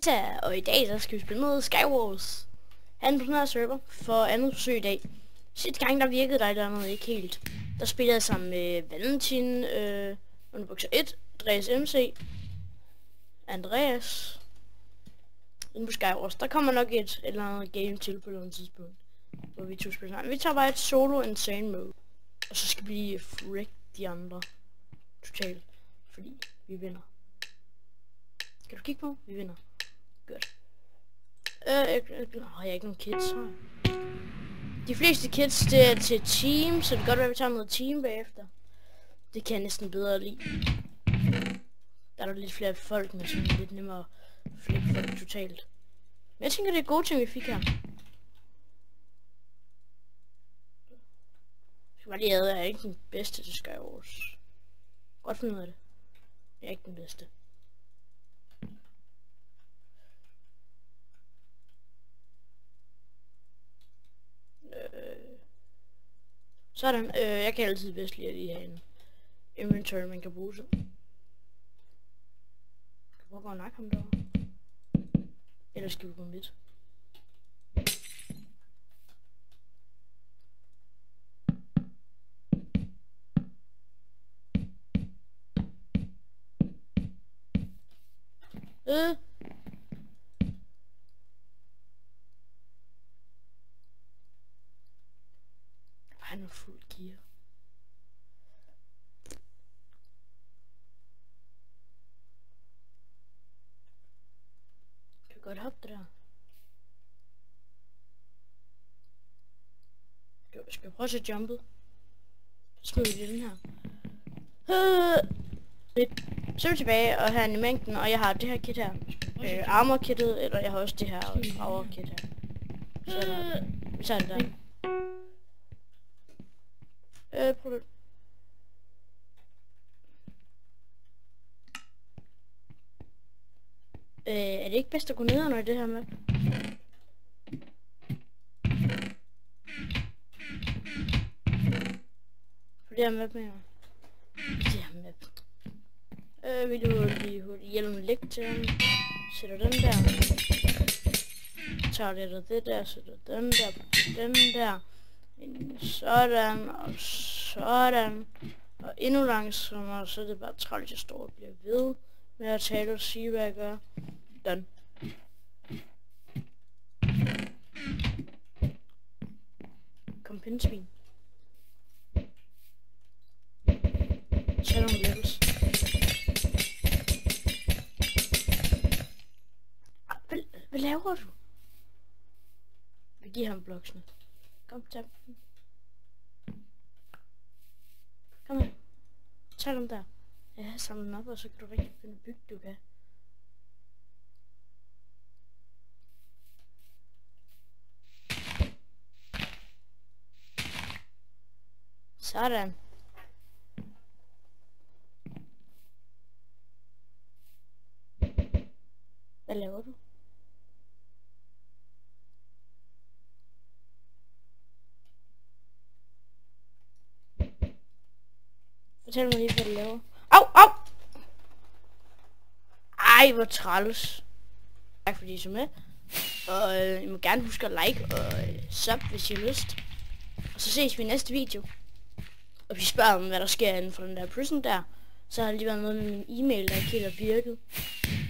Hej, og i dag der skal vi spille noget Skywars. Han på den her server for andet forsøg i dag. Sidste gang der virkede der et eller andet ikke helt. Der spillede jeg sammen med Valentin, Underbukser 1, Andreas MC, Andreas. Inden på Skywars. Der kommer nok et eller andet game til på noget tidspunkt, hvor vi to spiller sammen. Vi tager bare et solo insane mode. Og så skal vi lige frick de andre. Totalt. Fordi vi vinder. Skal du kigge på? Vi vinder. Godt. Jeg har ikke nogen kids her. De fleste kids det er til team, så det kan godt være at vi tager noget team bagefter. Det kan jeg næsten bedre lide. Der er der lidt flere folk, men sådan lidt nemmere at flippe folk totalt. Men jeg tænker det er gode ting vi fik her. Jeg skal bare lige jeg er ikke den bedste til Skywars. Godt finde ud af det. Jeg er ikke den bedste. Sådan, jeg kan altid bedst lide at lige have en inventory man kan bruge til. Jeg kan prøve at nakke ham derovre. Eller skal vi gå midt? Han er fuld gear. Kan vi godt hoppe det der? Skal vi prøve at se jumpet? Så smider vi den her. Så er vi tilbage og her i mængden, og jeg har det her kit her. Armor kittet, eller jeg har også det her power kit her. Så er det der. Prøv det. Er det ikke bedst at gå ned under det her map? For det her map med det her map. Vil du lige hurtigt hjælpe lægge til den? Sætter den der. Tager det der, sætter den der på den der. Sådan og sådan. Og endnu langsommere, så er det bare træls, jeg står og bliver ved med at tale og sige, hvad jeg gør. Done. Kom pindsvin. Tag nogle levels. Hvad laver du? Vi giver ham bloksene. Kom, tag dem. Kom her. Tag dem der. Ja, samle dem op, og så kan du rigtig finde bygge, du kan. Sådan. Hvad laver du? Fortæl mig lige, hvad du laver. Au, au! Ej, hvor træls. Tak fordi I så med. Og I må gerne huske at like og sub, hvis I har lyst. Og så ses vi i næste video. Og vi spørger om, hvad der sker inden for den der prison der. Så har der lige været noget med min e-mail, der ikke helt har virket.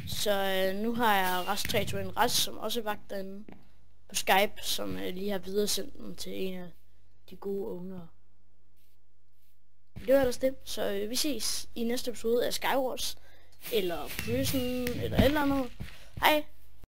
Så nu har jeg Rest321 Rest, som også er vagt derinde på Skype, som lige har videresendt den til en af de gode owner. Det var ellers det, så vi ses i næste episode af Skywars, eller Prison, eller et eller andet. Hej!